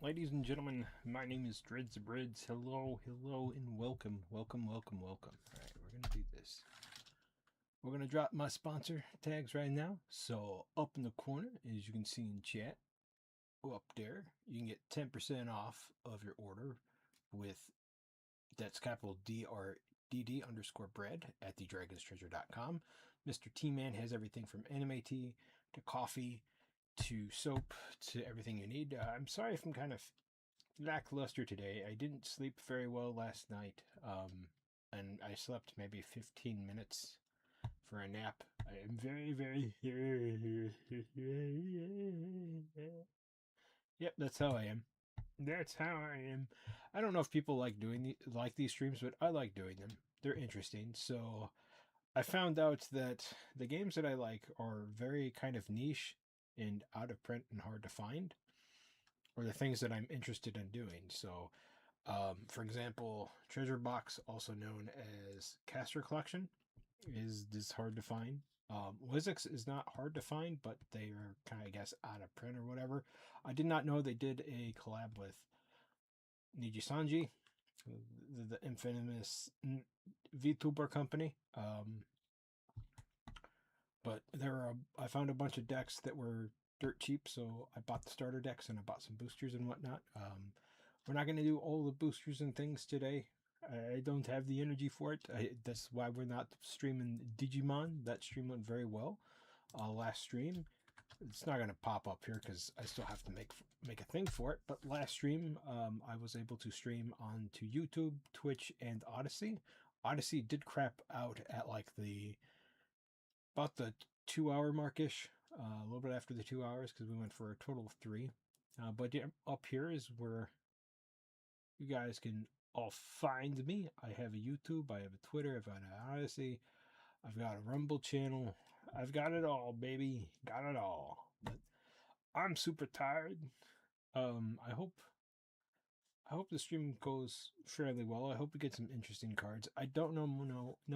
Ladies and gentlemen, my name is DREDD BREAD. Hello, hello, and welcome. Alright, we're going to do this. We're going to drop my sponsor tags right now. So, up in the corner, as you can see in chat, up there, you can get 10% off of your order with, that's capital DREDD underscore bread at thedragonstreasure.com. Mr. T-Man has everything from anime tea to coffee to soap to everything you need. I'm sorry if I'm kind of lackluster today. I didn't sleep very well last night, and I slept maybe 15 minutes for a nap. I am very. Yep, that's how I am. That's how I am. I don't know if people like these streams, but I like doing them. They're interesting. So I found out that the games that I like are very kind of niche and out of print and hard to find, or the things that I'm interested in doing. So, for example, Treasure Box, also known as Caster Collection, is hard to find. WiXoss is not hard to find, but they are kind of, I guess, out of print or whatever. I did not know they did a collab with Niji Sanji, the infamous VTuber company. But I found a bunch of decks that were dirt cheap, so I bought the starter decks and I bought some boosters and whatnot. We're not going to do all the boosters and things today. I don't have the energy for it. That's why we're not streaming Digimon. That stream went very well. Last stream, it's not going to pop up here because I still have to make a thing for it. But last stream, I was able to stream onto YouTube, Twitch, and Odyssey. Odyssey did crap out at like about the 2 hour markish, a little bit after the 2 hours because we went for a total of 3. But yeah, up here is where you guys can all find me. I have a YouTube, I have a Twitter, I've got an Odyssey, I've got a Rumble channel. I've got it all, baby. Got it all. But I'm super tired. I hope the stream goes fairly well. I hope we get some interesting cards. I don't know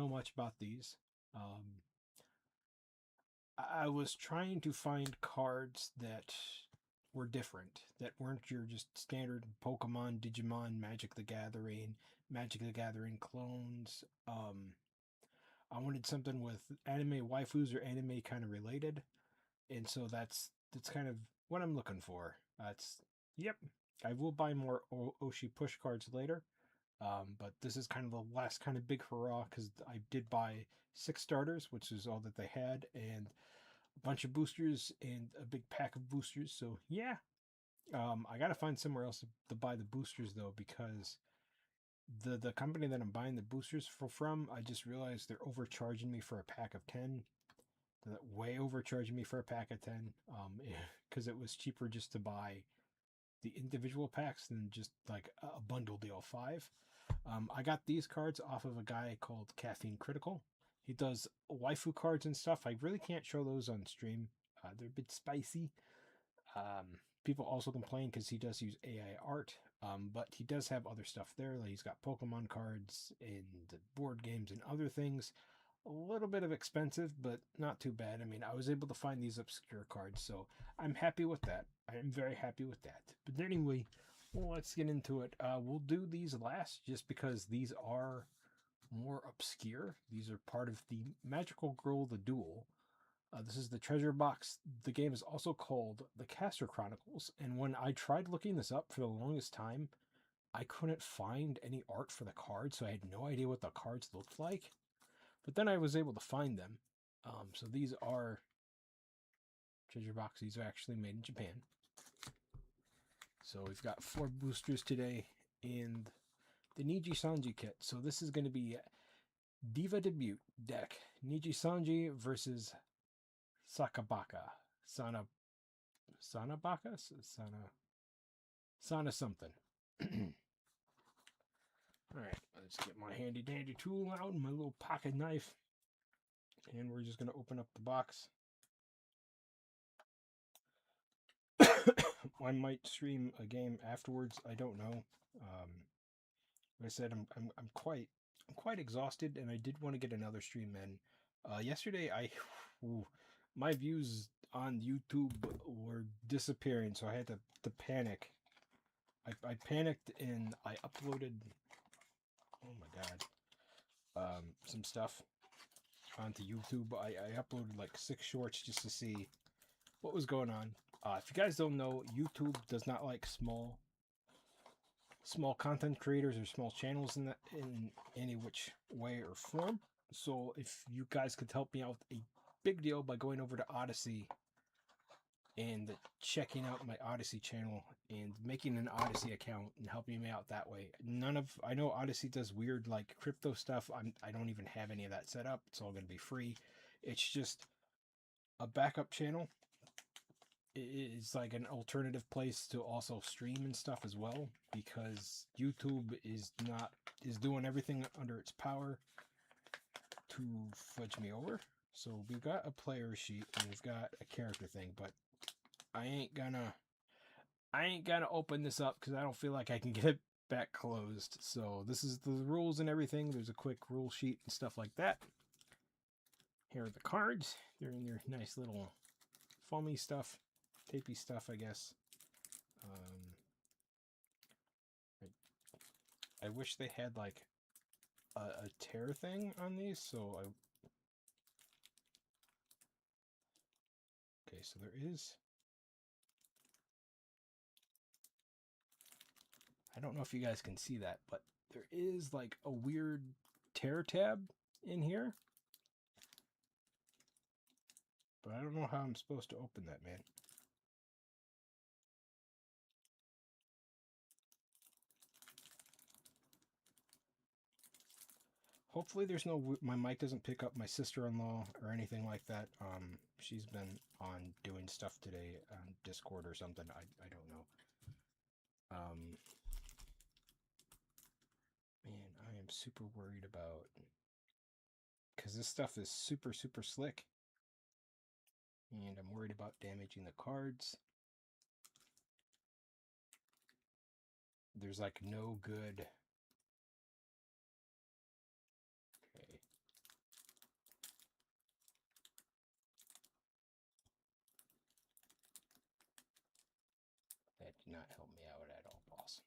much about these. I was trying to find cards that were different, that weren't your just standard Pokemon, Digimon, Magic the Gathering clones. I wanted something with anime waifus or anime kind of related, and so that's kind of what I'm looking for. That's Yep. I will buy more Oshi push cards later, but this is kind of the last kind of big hurrah because I did buy 6 starters, which is all that they had, and a bunch of boosters and a big pack of boosters. So yeah, I gotta find somewhere else to buy the boosters though, because the company that I'm buying the boosters from, I just realized they're overcharging me for a pack of 10. They're way overcharging me for a pack of 10, because it was cheaper just to buy the individual packs than just like a bundle deal 5. I got these cards off of a guy called Caffeine Critical. He does waifu cards and stuff. I really can't show those on stream. They're a bit spicy. People also complain because he does use AI art, but he does have other stuff there. Like he's got Pokemon cards and board games and other things. A little bit of expensive, but not too bad. I mean, I was able to find these obscure cards, so I'm happy with that. I am very happy with that. But anyway, well, let's get into it. We'll do these last just because these are more obscure. These are part of the Magical Girl the Duel. This is the treasure box. The game is also called the Caster Chronicles, and when I tried looking this up for the longest time, I couldn't find any art for the cards, so I had no idea what the cards looked like. But then I was able to find them. So these are treasure boxes. These are actually made in Japan. So we've got 4 boosters today and the Niji Sanji kit. So this is going to be Diva Debut deck. Niji Sanji versus Sakabaka. Sanabaka? Sana something. Alright, let's get my handy dandy tool out and my little pocket knife. And we're just going to open up the box. I might stream a game afterwards. I don't know. Like I said, I'm quite exhausted, and I did want to get another stream in. Yesterday, my views on YouTube were disappearing, so I had to panic I panicked and I uploaded, oh my god, some stuff onto YouTube. I uploaded like 6 shorts just to see what was going on. If you guys don't know, YouTube does not like small content creators or small channels in any which way or form. So if you guys could help me out, a big deal by going over to Odyssey and checking out my Odyssey channel and making an Odyssey account and helping me out that way. I know Odyssey does weird like crypto stuff. I don't even have any of that set up. It's all going to be free. It's just a backup channel. It's like an alternative place to also stream and stuff as well, because YouTube is doing everything under its power to fudge me over. So we've got a player sheet and we've got a character thing, but I ain't gonna open this up because I don't feel like I can get it back closed. So this is the rules and everything. There's a quick rule sheet and stuff like that. Here are the cards. They're in their nice little foamy stuff, tapey stuff, I guess. I wish they had like a tear thing on these, so okay, so there is. I don't know if you guys can see that, but there is like a weird tear tab in here. But I don't know how I'm supposed to open that, man. Hopefully there's my mic doesn't pick up my sister-in-law or anything like that. She's been on doing stuff today on Discord or something. I don't know. Man, I am super worried about, because this stuff is super, super slick. And I'm worried about damaging the cards. There's like no good. Okay. That did not help me out at all, boss.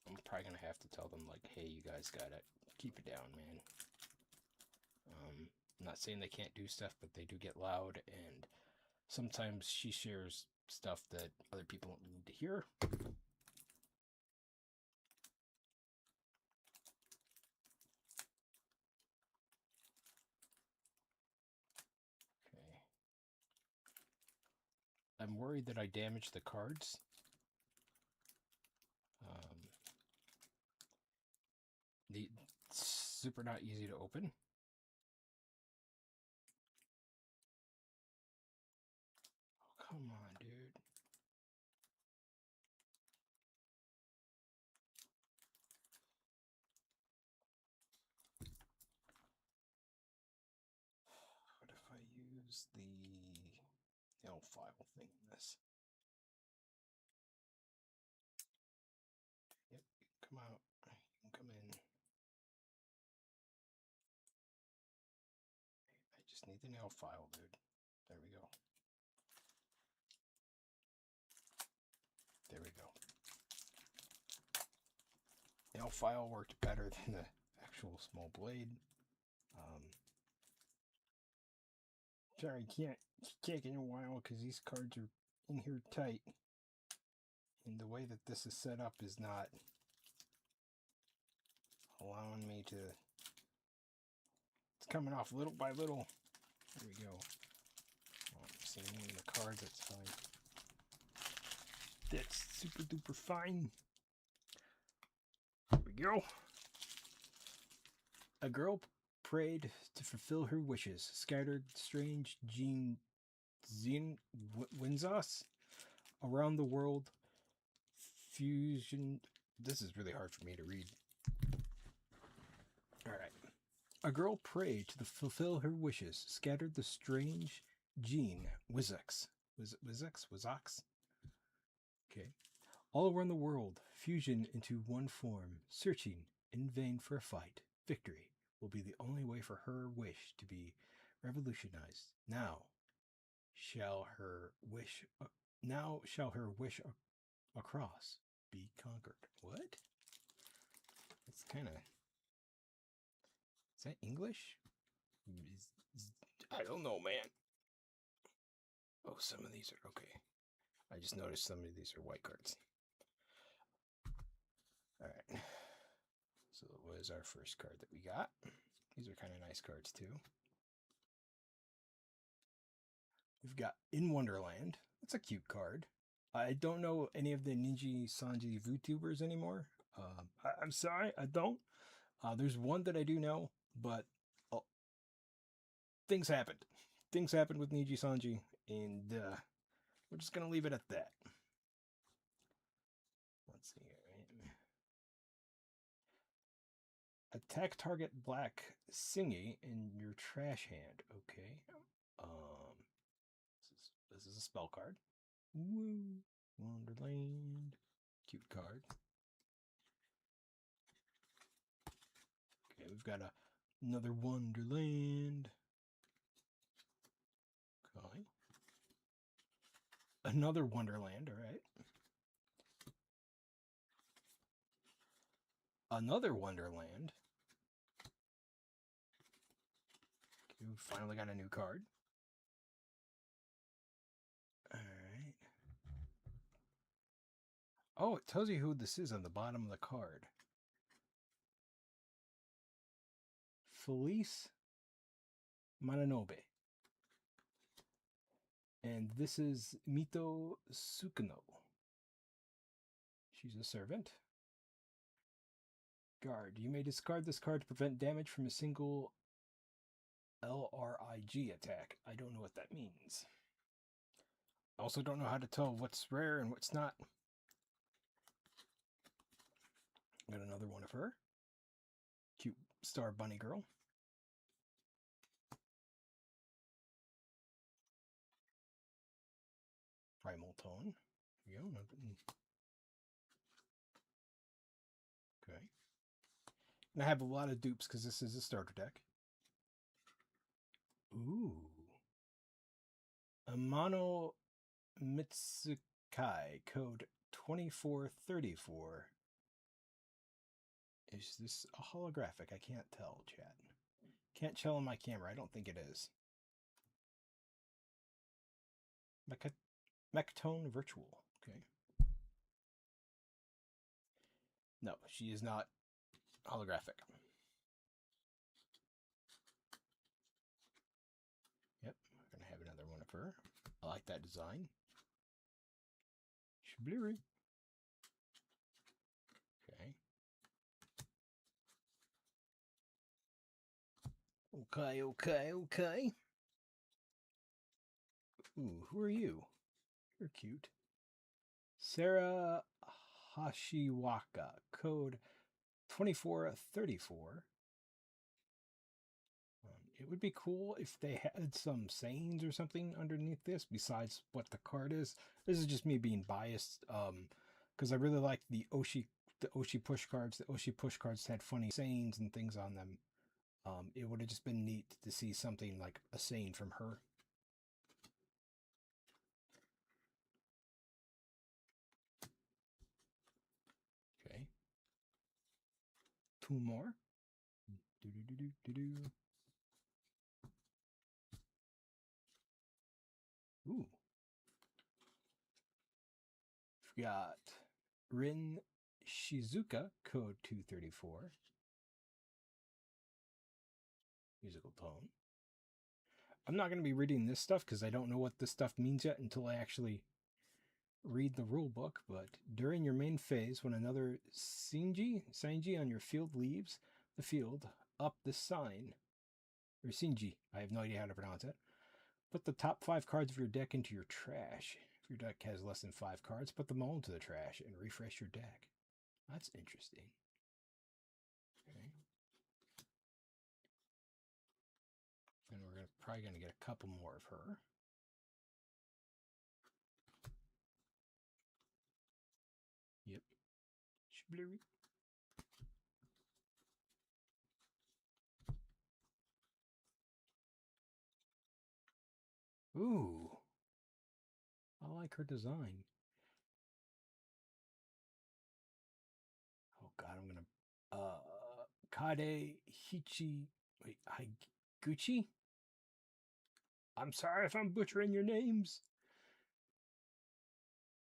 I'm probably gonna have to tell them like, hey, you guys gotta keep it down, man. I'm not saying they can't do stuff, but they do get loud, and sometimes she shares stuff that other people don't need to hear. Okay. I'm worried that I damaged the cards. It's super not easy to open. Oh, come on, dude. What if I use the nail file thing in this? Yep, come out. You can come in. I just need the nail file, dude. There we go. There we go. Nail file worked better than the actual small blade. Sorry, can't get in a while because these cards are in here tight. And the way that this is set up is not allowing me to. It's coming off little by little. There we go. Oh, I'm seeing any of the cards, that's fine. That's super duper fine. There we go. A girl prayed to fulfill her wishes. Scattered strange WiXoss around the world. Fusion. This is really hard for me to read. Alright. A girl prayed to fulfill her wishes. Scattered the strange gene. WiXoss. WiXoss? Okay. All around the world. Fusion into one form. Searching in vain for a fight. Victory will be the only way for her wish to be revolutionized. Shall her wish now shall her wish across be conquered. What? That's kind of... Is that English? I don't know, man. Oh, some of these are okay. I just noticed some of these are white cards. Alright. So what is our first card that we got? These are kind of nice cards too. We've got In Wonderland. That's a cute card. I don't know any of the Ninja Sanji VTubers anymore. I'm sorry, I don't. There's one that I do know, but things happened. Things happened with Ninja Sanji, and we're just gonna leave it at that. Let's see here. Attack target black singy in your trash hand. Okay. This is a spell card. Woo! Wonderland. Cute card. Okay, we've got another Wonderland. Okay. Another Wonderland, alright. Another Wonderland. Okay, we finally got a new card. Alright. Oh, it tells you who this is on the bottom of the card. Felice Mononobe. And this is Mito Sukuno. She's a servant. Guard. You may discard this card to prevent damage from a single LRIG attack. I don't know what that means. I also don't know how to tell what's rare and what's not. Got another one of her. Cute star bunny girl. Primal Tone. Here we go. Okay. And I have a lot of dupes because this is a starter deck. Ooh. Amano Mitsukai, code 2434. Is this a holographic? I can't tell, chat. Can't tell on my camera. I don't think it is. Mechatone Virtual. Okay. No, she is not holographic. Yep, we're gonna have another one of her. I like that design. Shbliri. Okay. Okay. Ooh, who are you? You're cute. Sarah Hashiwaka, code 2434. It would be cool if they had some sayings or something underneath this besides what the card is. This is just me being biased, because I really like the Oshi push cards. The Oshi push cards had funny sayings and things on them. It would have just been neat to see something like a saying from her. Okay. Two more. Ooh. We've got Rin Shizuka, code 234. Musical tone. I'm not going to be reading this stuff because I don't know what this stuff means yet until I actually read the rule book. But during your main phase, when another Sanji on your field leaves the field, up this sign, or Sinji, I have no idea how to pronounce it. Put the top 5 cards of your deck into your trash. If your deck has less than 5 cards, put them all into the trash and refresh your deck. That's interesting. Okay. And we're probably going to get a couple more of her. Yep. Shblurry. Ooh. I like her design. Oh god, I'm gonna Kade Hichi wait, Higuchi? I'm sorry if I'm butchering your names.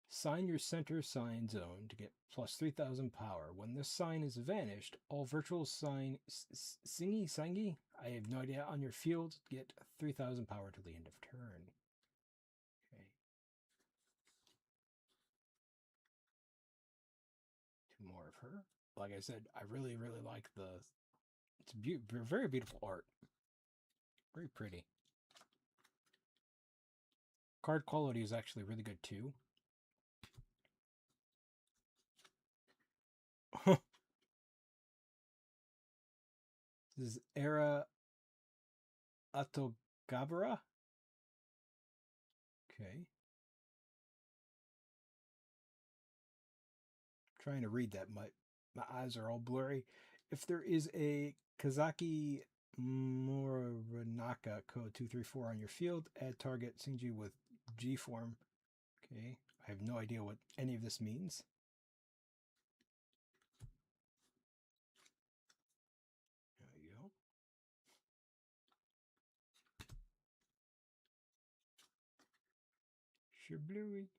Sign your center sign zone to get plus 3,000 power. When this sign is vanished, all virtual sign Sangi, I have no idea, on your field get 3,000 power till the end of turn. Okay. Two more of her. Like I said, I really, really like it's very beautiful art. Very pretty. Card quality is actually really good too. This is Era Atogabara. Okay. Trying to read that. My eyes are all blurry. If there is a Kazaki Morinaka code 234 on your field, add target Shinji with G form. Okay. I have no idea what any of this means. There you go. Shibluey.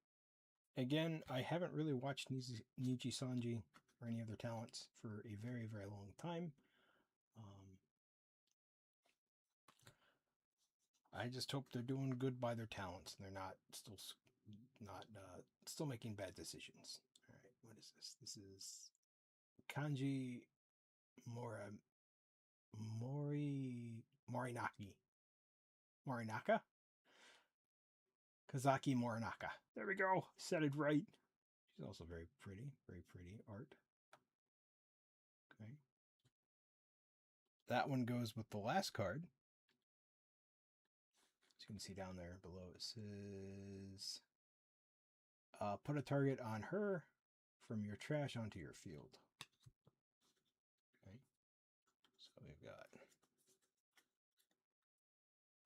Again, I haven't really watched Niji Sanji or any other talents for a very, very long time. I just hope they're doing good by their talents and they're not still making bad decisions. All right, what is this? This is Kanji Morinaka? Kazaki Morinaka. There we go. Said it right. She's also very pretty art. Okay. That one goes with the last card. As you can see down there below, it says put a target on her from your trash onto your field. Okay. So we've got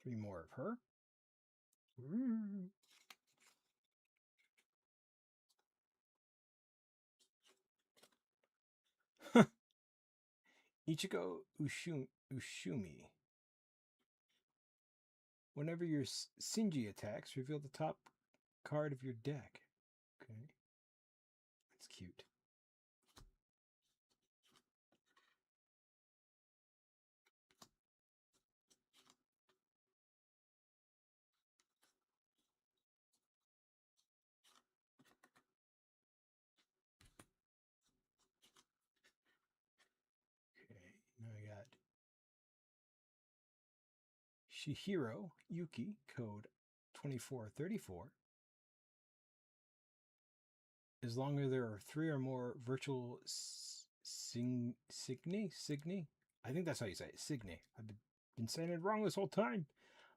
3 more of her. Ichigo Ushumi. Whenever your Shinji attacks, reveal the top card of your deck. Okay. That's cute. Okay, now I got Shihiro Yuki, code 2434. As long as there are 3 or more virtual signi, I think that's how you say it, signi. I've been saying it wrong this whole time.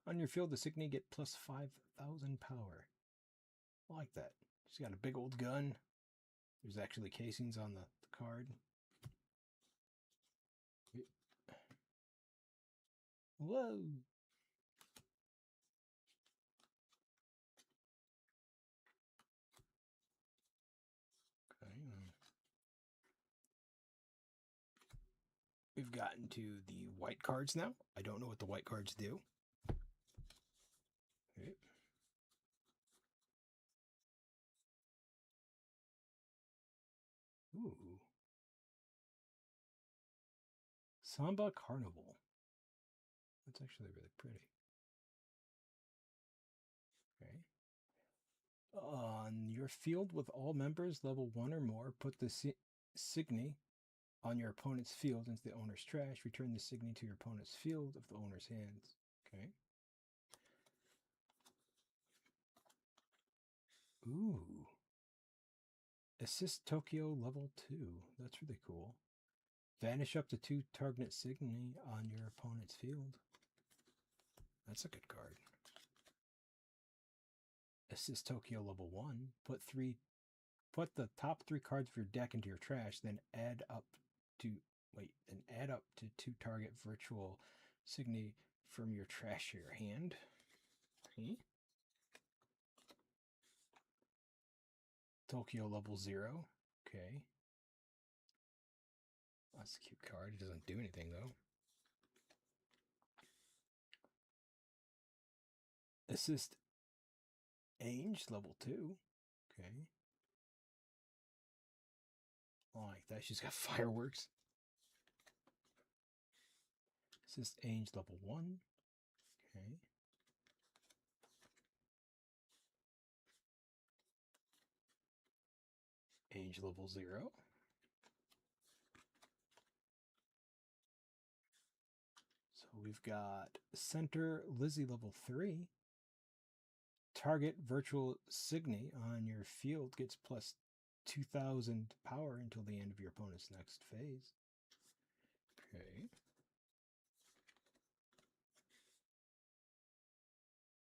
On your field, the signi get plus 5,000 power. I like that. She's got a big old gun. There's actually casings on the card. Whoa! Okay. We've gotten to the white cards now. I don't know what the white cards do. Okay. Ooh. Samba Carnival. That's actually really pretty. Okay. On your field with all members level 1 or more, put the signi on your opponent's field into the owner's trash. Return the signi to your opponent's field of the owner's hands. Okay. Ooh. Assist Tokyo level 2. That's really cool. Vanish up to 2 target signi on your opponent's field. That's a good card. Assist Tokyo level 1. Put the top 3 cards of your deck into your trash, then add up to 2 target virtual signi from your trash to your hand. Okay. Tokyo level 0. Okay. That's a cute card. It doesn't do anything, though. Assist Ainge, level 2. Okay. I like that. She's got fireworks. Assist Ainge, level 1. Okay. Ainge, level 0. So we've got Center Lizzie, level 3. Target virtual Signy on your field gets plus 2,000 power until the end of your opponent's next phase. Okay.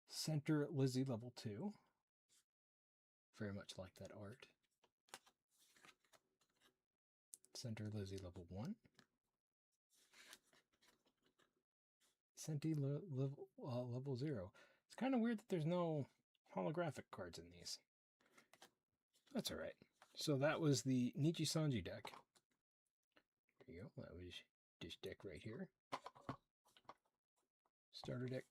Center Lizzie, level 2. Very much like that art. Center Lizzie, level 1. Senti level 0. It's kind of weird that there's no holographic cards in these. That's alright. So that was the Nichi Sanji deck. There you go. That was this deck right here. Starter deck.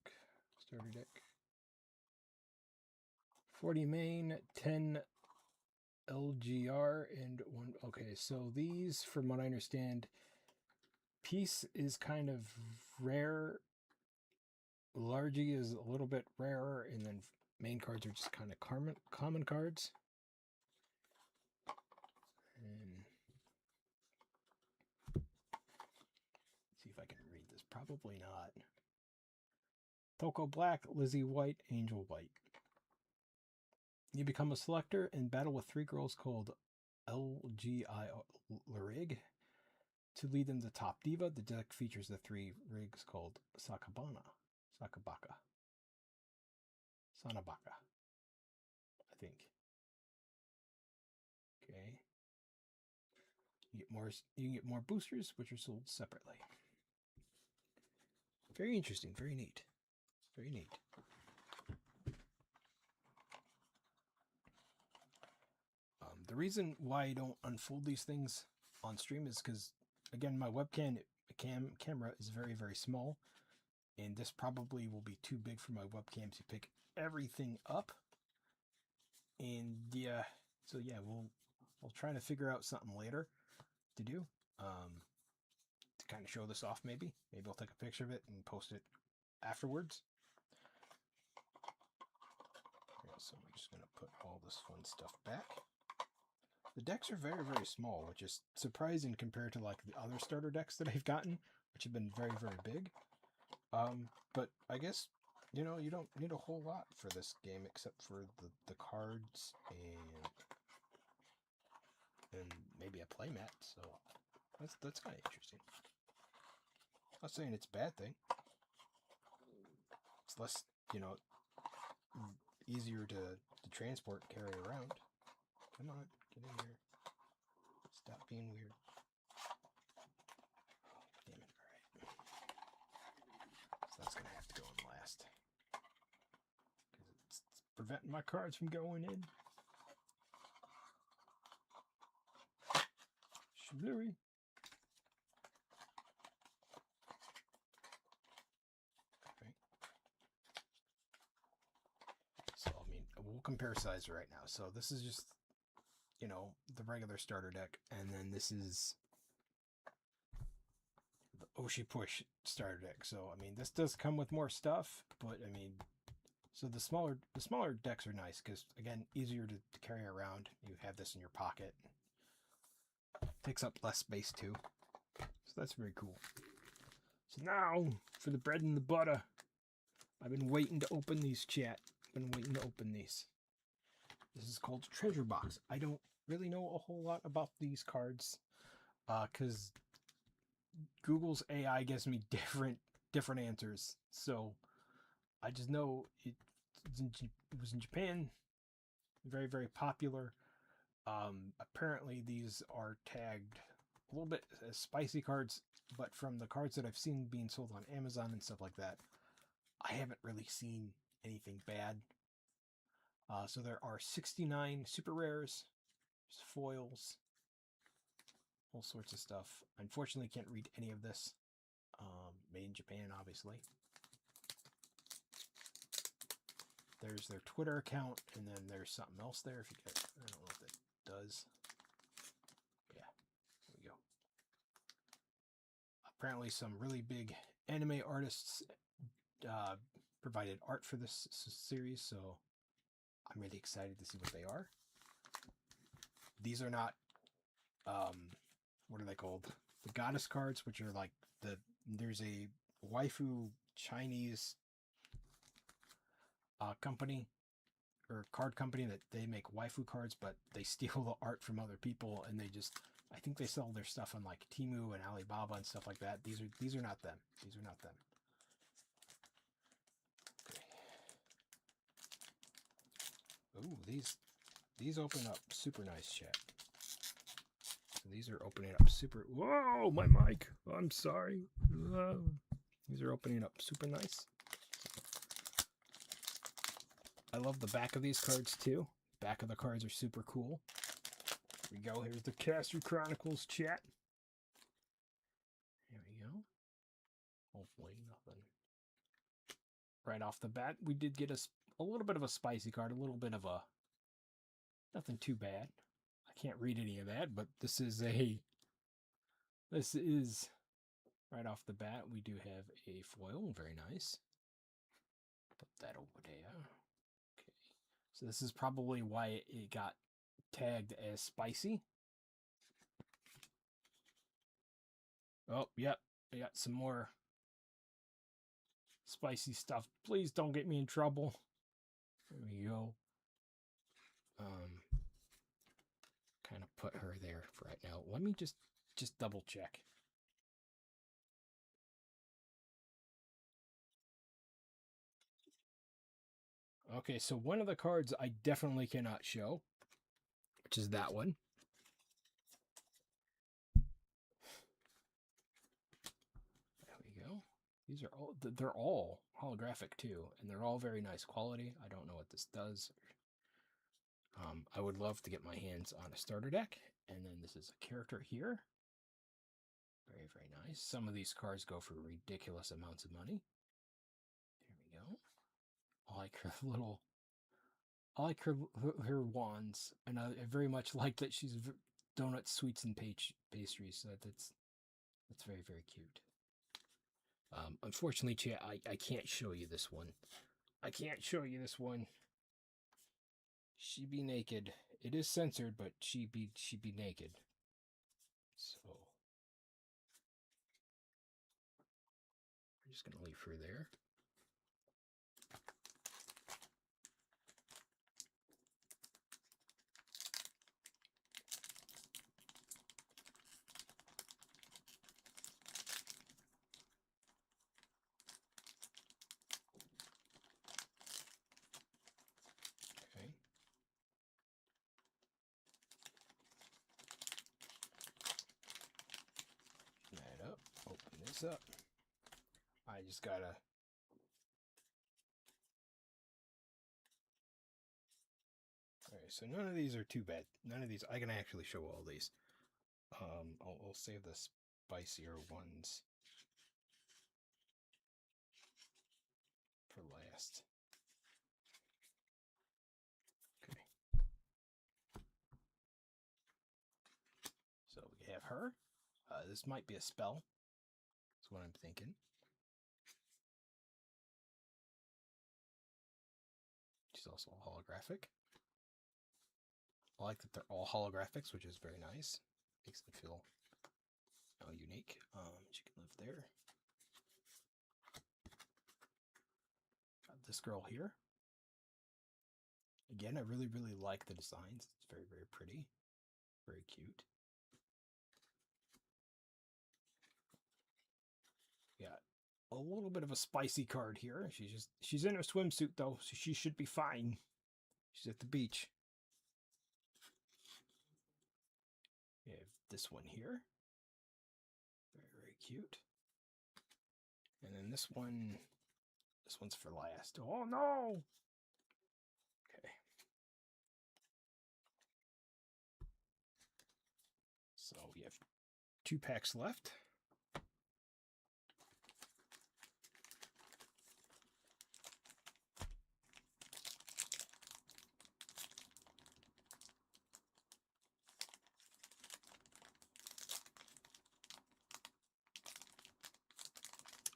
40 main, 10 LGR, and 1... Okay, so these, from what I understand, Peace is kind of rare. Largy is a little bit rarer, and then main cards are just kind of common cards. And let's see if I can read this. Probably not. Toko Black, Lizzie White, Angel White. You become a selector and battle with 3 girls called LGI Larig. To lead them to top diva, the deck features the 3 rigs called Sanabaka, I think. Okay. You can get more boosters, which are sold separately. Very interesting, very neat. Very neat. The reason why I don't unfold these things on stream is because, again, my webcam camera is very, very small, and this probably will be too big for my webcam to pick everything up. And yeah, so yeah, we'll try to figure out something later to do, to kind of show this off. Maybe I'll take a picture of it and post it afterwards. Okay, so we're just gonna put all this fun stuff back. The decks are very, very small, which is surprising compared to like the other starter decks that I've gotten, which have been very, very big. But I guess, you know, you don't need a whole lot for this game except for the cards and maybe a playmat. So that's kind of interesting. I'm not saying it's a bad thing. It's less, you know, easier to transport and carry around. Come on, get in here. Stop being weird. Oh, damn it, alright. So that's going to have to go in last. Because it's preventing my cards from going in. Shlurry. Okay. So, I mean, we'll compare size right now. So this is just, you know, the regular starter deck, and then this is the Oshi Push starter deck. So I mean, this does come with more stuff, but I mean, so the smaller decks are nice because, again, easier to carry around. You have this in your pocket. Takes up less space too, so that's very cool. So now for the bread and the butter. I've been waiting to open these, chat. Been waiting to open these. This is called Treasure Box. I don't really know a whole lot about these cards, because Google's AI gives me different answers. So I just know it was in Japan, very, very popular. Apparently these are tagged a little bit as spicy cards, but from the cards that I've seen being sold on Amazon and stuff like that, I haven't really seen anything bad. So there are 69 super rares, There's foils. All sorts of stuff. Unfortunately, can't read any of this. Made in Japan, obviously. There's their Twitter account, and then there's something else there. If you get, I don't know what that does. Yeah, there we go. Apparently, some really big anime artists provided art for this series, so I'm really excited to see what they are. These are not, what are they called? The goddess cards, which are like there's a waifu Chinese company or card company that they make waifu cards, but they steal the art from other people, and I think they sell their stuff on like Temu and Alibaba and stuff like that. These are not them. These are not them. Okay. Ooh, these open up super nice, chat. So these are opening up super. Whoa, my mic. I'm sorry. Whoa. These are opening up super nice. I love the back of these cards too. Back of the cards are super cool. Here we go. Here's the Caster Chronicles chat. Here we go. Hopefully nothing. Right off the bat, we did get a little bit of a spicy card, a little bit of a nothing too bad. I can't read any of that, but this is right off the bat. We do have a foil, very nice. Put that over there. Okay, so this is probably why it got tagged as spicy. Oh, yep, I got some more spicy stuff. Please don't get me in trouble. There we go. Kind of put her there for right now. Let me just double check. Okay, so one of the cards I definitely cannot show, which is that one. There we go. These are they're all holographic too, and they're all very nice quality. I don't know what this does. I would love to get my hands on a starter deck, and then this is a character here. Very, very nice. Some of these cards go for ridiculous amounts of money. There we go. I like her little. I like her wands, and I very much like that she's donuts, sweets, and pastries. So that's very, very cute. Unfortunately, chat, I can't show you this one. I can't show you this one. She be naked. It is censored, but she be naked. So we're just gonna leave her there. Up. I just gotta alright, so none of these are too bad. None of these I can actually show all these. I'll save the spicier ones for last. Okay. So we have her. This might be a spell. That's what I'm thinking. She's also holographic. I like that they're all holographics, which is very nice. Makes them feel unique. She can live there. Got this girl here. Again, I really, really like the designs. It's very, very pretty. Very cute. Got a little bit of a spicy card here. She's in her swimsuit though, so she should be fine. She's at the beach. We have this one here. Very, very cute. And then this one's for last. Oh no! Okay. 2 packs left.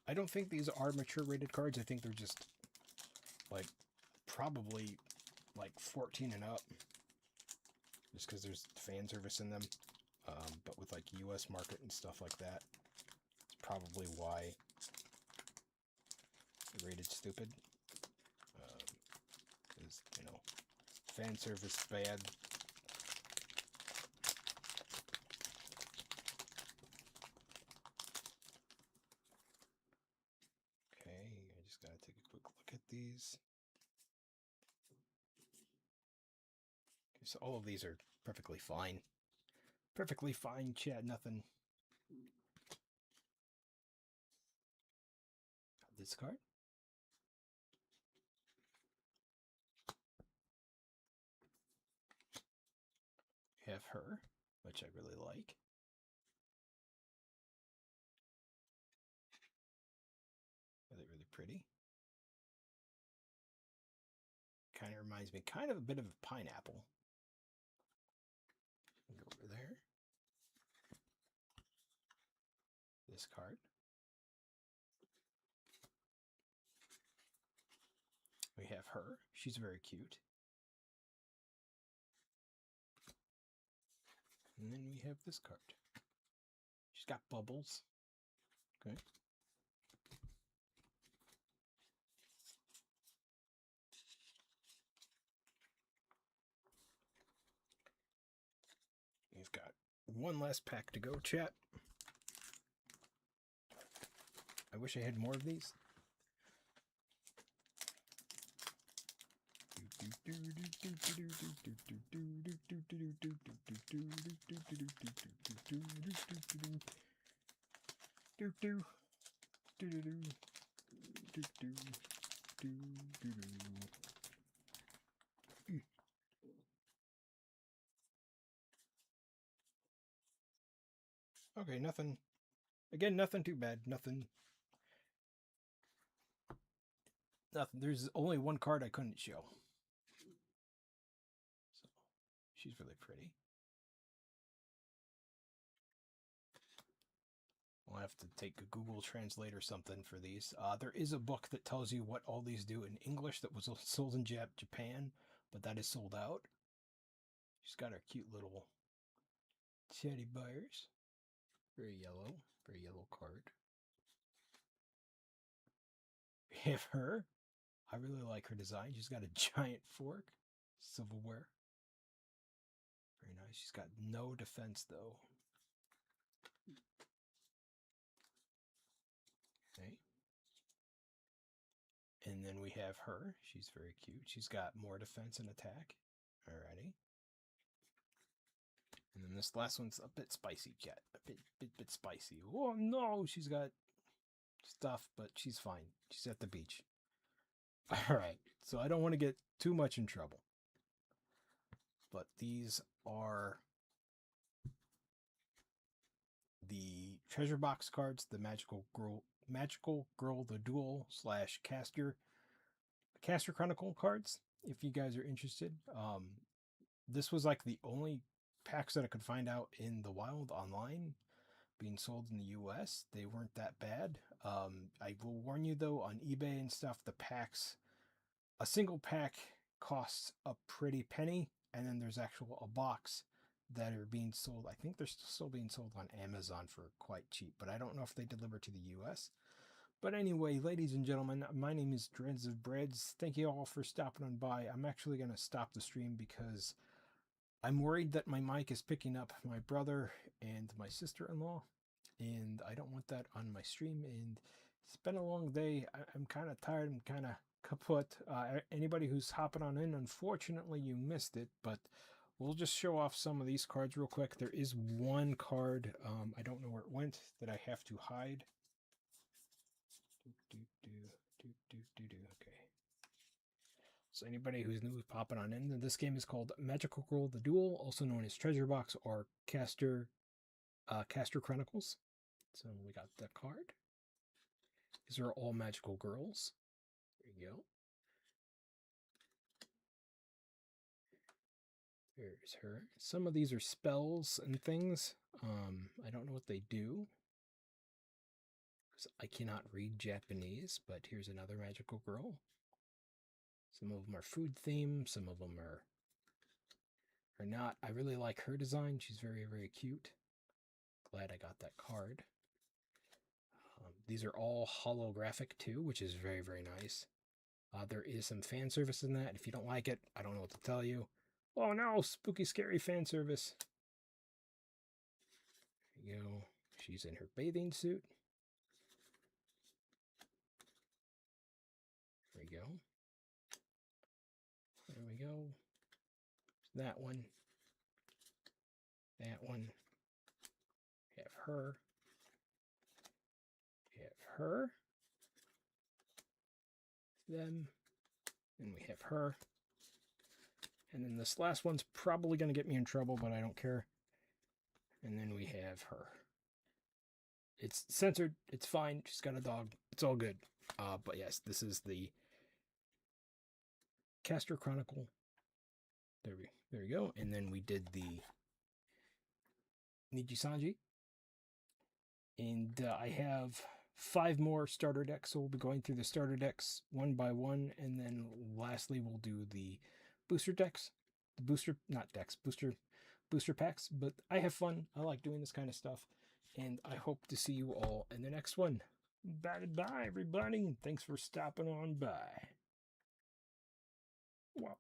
I don't think these are mature rated cards. I think they're just like probably like 14 and up. Just because there's fan service in them. But with like US market and stuff like that, it's probably why they're rated stupid. Because, you know, fan service bad. Okay, I just gotta take a quick look at these. Okay, so all of these are perfectly fine. Perfectly fine, chat, nothing. This card. We have her, which I really like. Really, really pretty. Kind of reminds me kind of a bit of a pineapple. Go over there. This card. We have her. She's very cute. And then we have this card. She's got bubbles. Okay. We've got one last pack to go, chat. I wish I had more of these. Okay, nothing. Again, nothing too bad. Nothing. There's only one card I couldn't show. So, she's really pretty. I'll have to take a Google Translate or something for these. There is a book that tells you what all these do in English that was sold in Japan, but that is sold out. She's got her cute little teddy bears. Very yellow card. We have her. I really like her design. She's got a giant fork, silverware. Very nice. She's got no defense though. Okay. And then we have her. She's very cute. She's got more defense and attack. Alrighty. And then this last one's a bit spicy, chat. A bit spicy. Oh no, she's got stuff, but she's fine. She's at the beach. Alright, so I don't want to get too much in trouble. But these are the treasure box cards, the Magical Girl, the Duel / Caster Chronicle cards, if you guys are interested. This was like the only packs that I could find out in the wild online being sold in the US. They weren't that bad. I will warn you though, on eBay and stuff, the packs, a single pack costs a pretty penny, and then there's a box that are being sold. I think they're still being sold on Amazon for quite cheap, but I don't know if they deliver to the US. But anyway, ladies and gentlemen, my name is DREDD BREAD. Thank you all for stopping on by. I'm actually going to stop the stream because I'm worried that my mic is picking up my brother and my sister-in-law, and I don't want that on my stream. And it's been a long day. I'm kind of tired. I'm kind of kaput. Anybody who's hopping on in, unfortunately, you missed it, but we'll just show off some of these cards real quick. There is one card, I don't know where it went, that I have to hide. Okay. So anybody who's new popping on in, this game is called Magical Girl, the Duel, also known as Treasure Box or Caster Caster Chronicles. So we got the card. These are all magical girls. There you go. There's her. Some of these are spells and things. I don't know what they do, because I cannot read Japanese, but here's another magical girl. Some of them are food themed, some of them are not. I really like her design. She's very, very cute. Glad I got that card. These are all holographic too, which is very, very nice. There is some fan service in that. If you don't like it, I don't know what to tell you. Oh no, spooky, scary fan service. There you go. She's in her bathing suit. There we go. There we go. That one. That one. We have her. We have her. Them. And we have her. And then this last one's probably going to get me in trouble, but I don't care. And then we have her. It's censored. It's fine. She's got a dog. It's all good. But yes, this is the Caster Chronicle. There we go. And then we did the Nijisanji. And I have 5 more starter decks, so we'll be going through the starter decks one by one, and then lastly we'll do the booster decks. The booster packs. But I have fun. I like doing this kind of stuff, and I hope to see you all in the next one. Bye, everybody. Thanks for stopping on by. Wow.